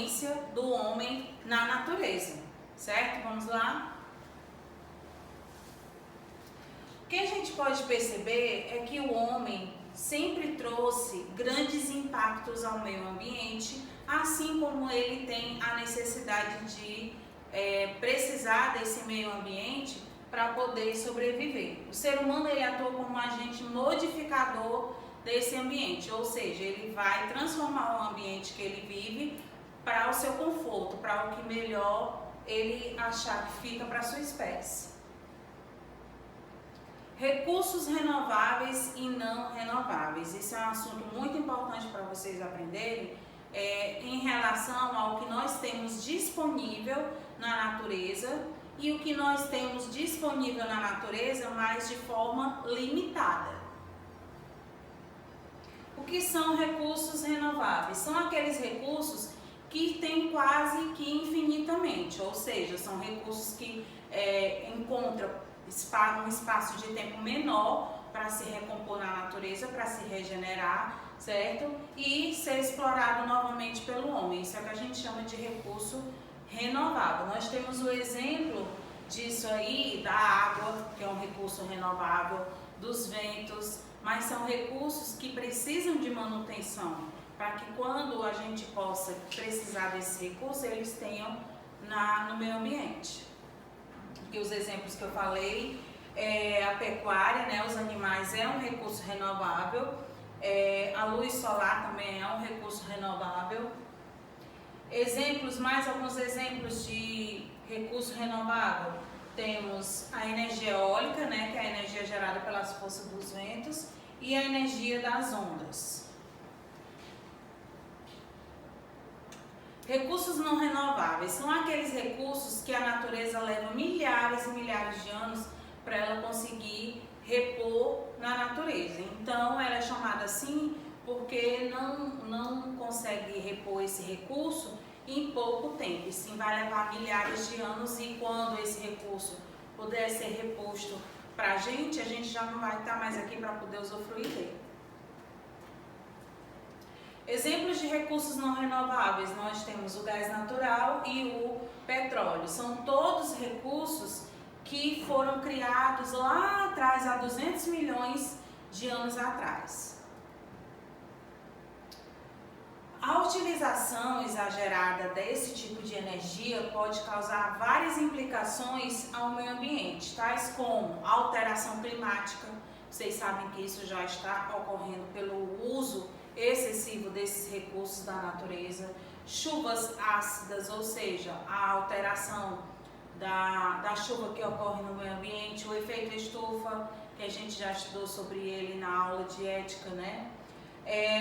influência do homem na natureza, certo? Vamos lá? O que a gente pode perceber é que o homem sempre trouxe grandes impactos ao meio ambiente, assim como ele tem a necessidade de precisar desse meio ambiente para poder sobreviver. O ser humano ele atua como um agente modificador desse ambiente, ou seja, ele vai transformar o ambiente que ele vive para o seu conforto, para o que melhor ele achar que fica para a sua espécie. Recursos renováveis e não renováveis. Esse é um assunto muito importante para vocês aprenderem em relação ao que nós temos disponível na natureza e o que nós temos disponível na natureza, mas de forma limitada. O que são recursos renováveis? São aqueles recursos que tem quase que infinitamente, ou seja, são recursos que encontram um espaço de tempo menor para se recompor na natureza, para se regenerar, certo? E ser explorado novamente pelo homem. Isso é o que a gente chama de recurso renovável. Nós temos o exemplo disso aí, da água, que é um recurso renovável, dos ventos, mas são recursos que precisam de manutenção, para que quando a gente possa precisar desse recurso, eles tenham no meio ambiente. E os exemplos que eu falei, a pecuária, né, os animais é um recurso renovável, a luz solar também é um recurso renovável. Alguns exemplos de recurso renovável, temos a energia eólica, né, que é a energia gerada pelas forças dos ventos, e a energia das ondas. Recursos não renováveis são aqueles recursos que a natureza leva milhares e milhares de anos para ela conseguir repor na natureza. Então, ela é chamada assim porque não consegue repor esse recurso em pouco tempo. Sim, vai levar milhares de anos e quando esse recurso puder ser reposto para a gente já não vai estar mais aqui para poder usufruir dele. Exemplos de recursos não renováveis, nós temos o gás natural e o petróleo. São todos recursos que foram criados lá atrás, há 200 milhões de anos atrás. A utilização exagerada desse tipo de energia pode causar várias implicações ao meio ambiente, tais como alteração climática. Vocês sabem que isso já está ocorrendo pelo uso excessivo desses recursos da natureza, chuvas ácidas, ou seja, a alteração da chuva que ocorre no meio ambiente, o efeito estufa, que a gente já estudou sobre ele na aula de ética, né?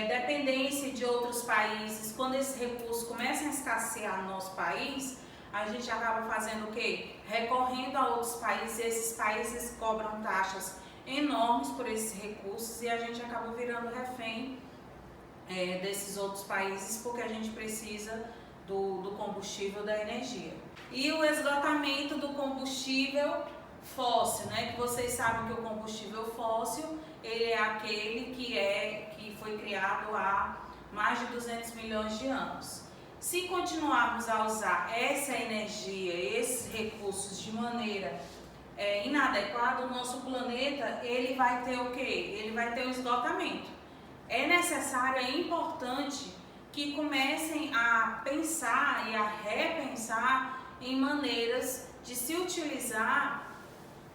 Dependência de outros países. Quando esses recursos começam a escassear no nosso país, a gente acaba fazendo o quê? Recorrendo a outros países, e esses países cobram taxas enormes por esses recursos e a gente acaba virando refém desses outros países, porque a gente precisa do combustível, da energia. E o esgotamento do combustível fóssil, né? Que vocês sabem que o combustível fóssil, ele é aquele que foi criado há mais de 200 milhões de anos. Se continuarmos a usar essa energia, esses recursos de maneira inadequada, o nosso planeta, ele vai ter o quê? Ele vai ter um esgotamento. É necessário, é importante que comecem a pensar e a repensar em maneiras de se utilizar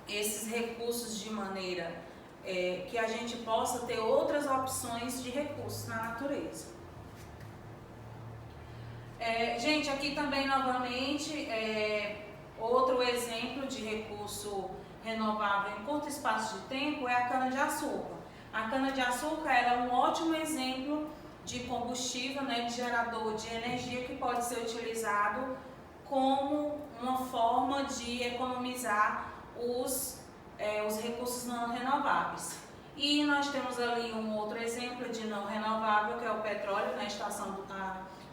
esses recursos de maneira que a gente possa ter outras opções de recursos na natureza. Gente, aqui também novamente outro exemplo de recurso renovável em curto espaço de tempo é a cana-de-açúcar. A cana-de-açúcar é um ótimo exemplo de combustível, né, de gerador de energia que pode ser utilizado como uma forma de economizar os recursos não renováveis. E nós temos ali um outro exemplo de não renovável, que é o petróleo, né, a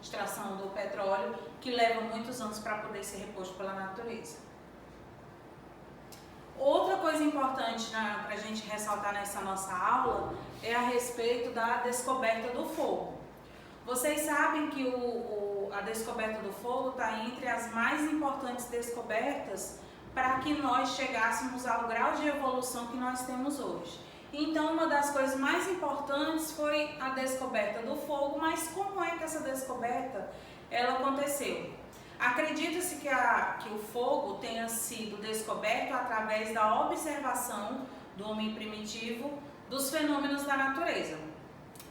extração do petróleo, que leva muitos anos para poder ser reposto pela natureza. Outra coisa importante para a gente ressaltar nessa nossa aula é a respeito da descoberta do fogo. Vocês sabem que a descoberta do fogo está entre as mais importantes descobertas para que nós chegássemos ao grau de evolução que nós temos hoje. Então, uma das coisas mais importantes foi a descoberta do fogo, mas como é que essa descoberta ela aconteceu? Acredita-se que o fogo tenha sido descoberto através da observação do homem primitivo dos fenômenos da natureza.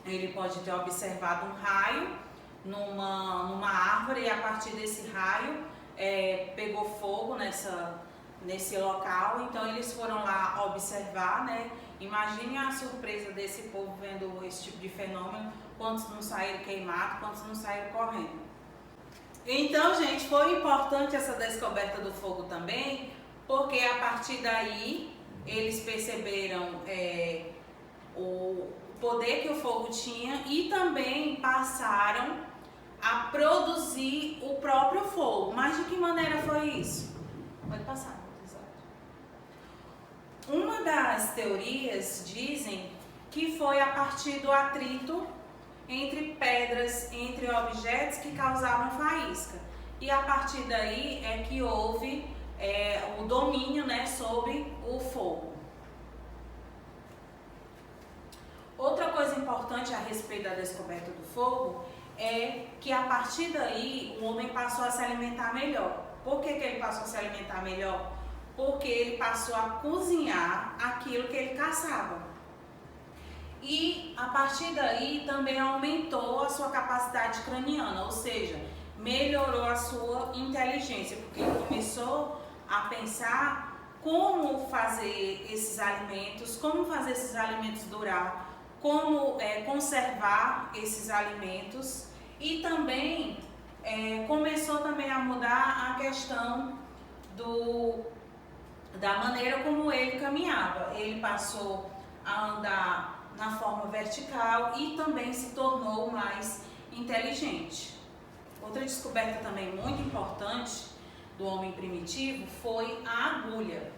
Ele pode ter observado um raio numa árvore e a partir desse raio pegou fogo nesse local, então eles foram lá observar, né? Imagine a surpresa desse povo vendo esse tipo de fenômeno, quantos não saíram queimados, quantos não saíram correndo. Então, gente, foi importante essa descoberta do fogo também, porque a partir daí eles perceberam o poder que o fogo tinha e também passaram a produzir o próprio fogo. Mas de que maneira foi isso? Pode passar. Uma das teorias dizem que foi a partir do atrito entre pedras, entre objetos que causavam faísca. E a partir daí é que houve o domínio, né, sobre o fogo. Outra coisa importante a respeito da descoberta do fogo é que a partir daí o homem passou a se alimentar melhor. Por que ele passou a se alimentar melhor? Porque ele passou a cozinhar aquilo que ele caçava. E a partir daí também aumentou a sua capacidade craniana, ou seja, melhorou a sua inteligência, porque ele começou a pensar como fazer esses alimentos durar, como conservar esses alimentos e também começou também a mudar a questão da maneira como ele caminhava. Ele passou a andar na forma vertical e também se tornou mais inteligente. Outra descoberta também muito importante do homem primitivo foi a agulha.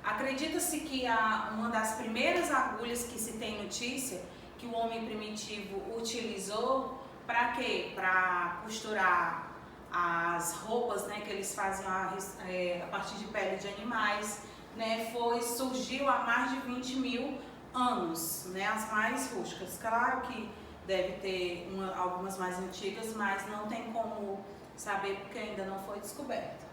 Acredita-se que uma das primeiras agulhas que se tem notícia que o homem primitivo utilizou para quê? Para costurar as roupas, né, que eles faziam a partir de pele de animais, né, surgiu há mais de 20 mil anos, né, as mais rústicas. Claro que deve ter algumas mais antigas, mas não tem como saber porque ainda não foi descoberta.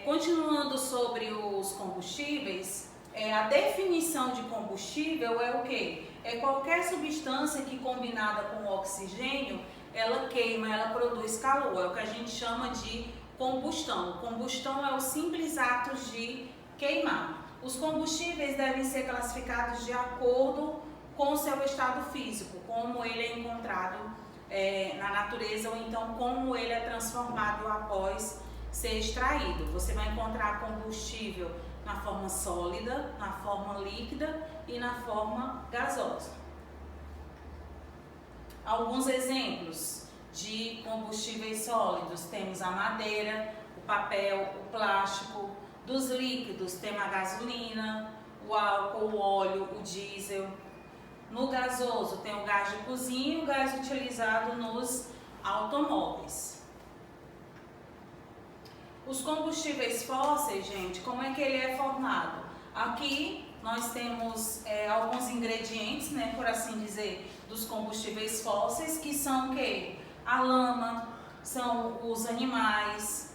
Continuando sobre os combustíveis, a definição de combustível é o quê? É qualquer substância que combinada com o oxigênio, ela queima, ela produz calor, é o que a gente chama de combustão. Combustão é o simples ato de queimar. Os combustíveis devem ser classificados de acordo com o seu estado físico, como ele é encontrado na natureza ou então como ele é transformado após ser extraído. Você vai encontrar combustível na forma sólida, na forma líquida e na forma gasosa. Alguns exemplos de combustíveis sólidos: temos a madeira, o papel, o plástico. Dos líquidos temos a gasolina, o álcool, o óleo, o diesel. No gasoso tem o gás de cozinha e o gás utilizado nos automóveis. Os combustíveis fósseis, gente, como é que ele é formado? Aqui nós temos alguns ingredientes, né, por assim dizer, dos combustíveis fósseis, que são o quê? A lama, são os animais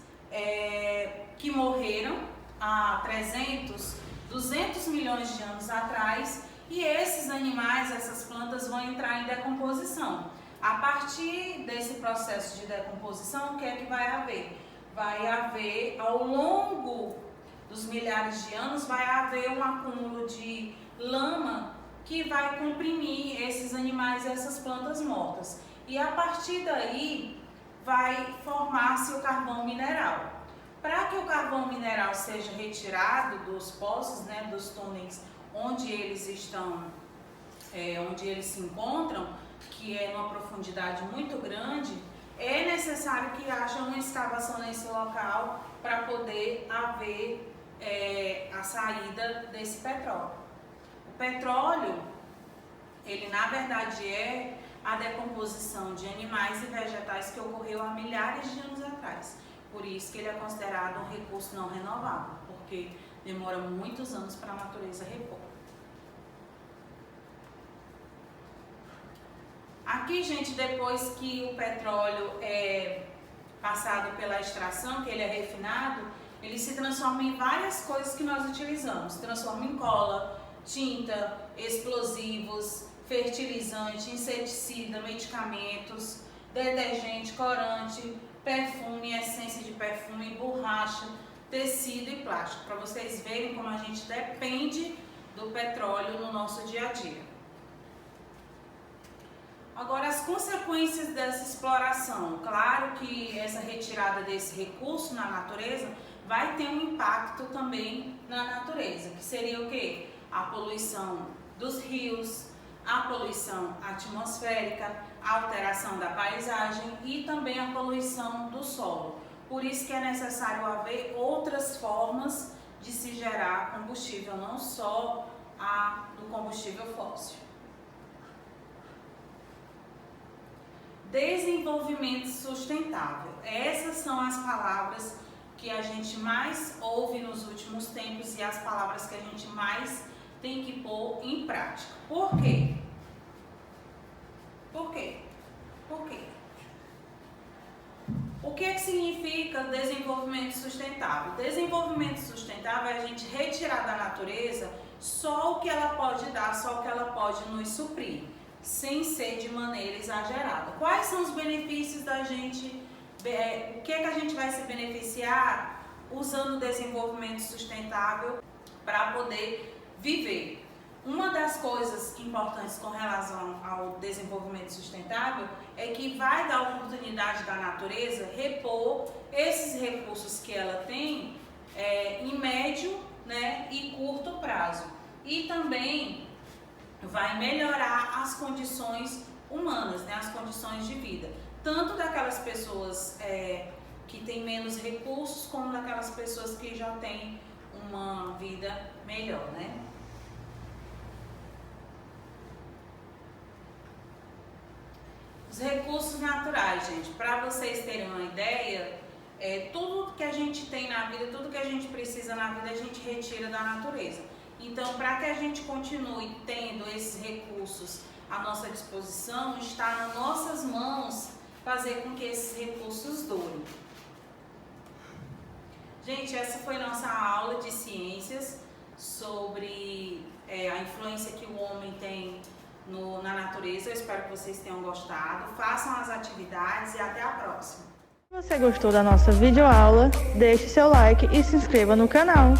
que morreram há 300, 200 milhões de anos atrás, e esses animais, essas plantas vão entrar em decomposição. A partir desse processo de decomposição, o que é que vai haver? Vai haver, ao longo dos milhares de anos, vai haver um acúmulo de lama que vai comprimir esses animais, essas plantas mortas. E a partir daí vai formar-se o carvão mineral. Para que o carvão mineral seja retirado dos poços, né, dos túneis onde eles estão, onde eles se encontram, que é numa profundidade muito grande, é necessário que haja uma escavação nesse local para poder haver a saída desse petróleo. O petróleo, ele na verdade é a decomposição de animais e vegetais que ocorreu há milhares de anos atrás. Por isso que ele é considerado um recurso não renovável, porque demora muitos anos para a natureza repor. Aqui, gente, depois que o petróleo é passado pela extração, que ele é refinado, ele se transforma em várias coisas que nós utilizamos. Transforma em cola, tinta, explosivos, fertilizante, inseticida, medicamentos, detergente, corante, perfume, essência de perfume, borracha, tecido e plástico. Para vocês verem como a gente depende do petróleo no nosso dia a dia. Agora, as consequências dessa exploração. Claro que essa retirada desse recurso na natureza vai ter um impacto também na natureza, que seria o quê? A poluição dos rios, a poluição atmosférica, a alteração da paisagem e também a poluição do solo. Por isso que é necessário haver outras formas de se gerar combustível, não só a do combustível fóssil. Desenvolvimento sustentável. Essas são as palavras que a gente mais ouve nos últimos tempos e as palavras que a gente mais tem que pôr em prática. Por quê? Por quê? Por quê? O que é que significa desenvolvimento sustentável? Desenvolvimento sustentável é a gente retirar da natureza só o que ela pode dar, só o que ela pode nos suprir, sem ser de maneira exagerada. Quais são os benefícios da gente, o que é que a gente vai se beneficiar usando o desenvolvimento sustentável para poder viver? Uma das coisas importantes com relação ao desenvolvimento sustentável é que vai dar oportunidade da natureza repor esses recursos que ela tem em médio, né, e curto prazo. E também vai melhorar as condições humanas, né, as condições de vida, tanto daquelas pessoas que têm menos recursos, como daquelas pessoas que já têm uma vida melhor, né? Os recursos naturais, gente, para vocês terem uma ideia, tudo que a gente tem na vida, tudo que a gente precisa na vida, a gente retira da natureza. Então, para que a gente continue tendo esses recursos à nossa disposição, está nas nossas mãos fazer com que esses recursos durem. Gente, essa foi nossa aula de ciências sobre a influência que o homem tem na natureza. Eu espero que vocês tenham gostado. Façam as atividades e até a próxima. Se você gostou da nossa videoaula, deixe seu like e se inscreva no canal.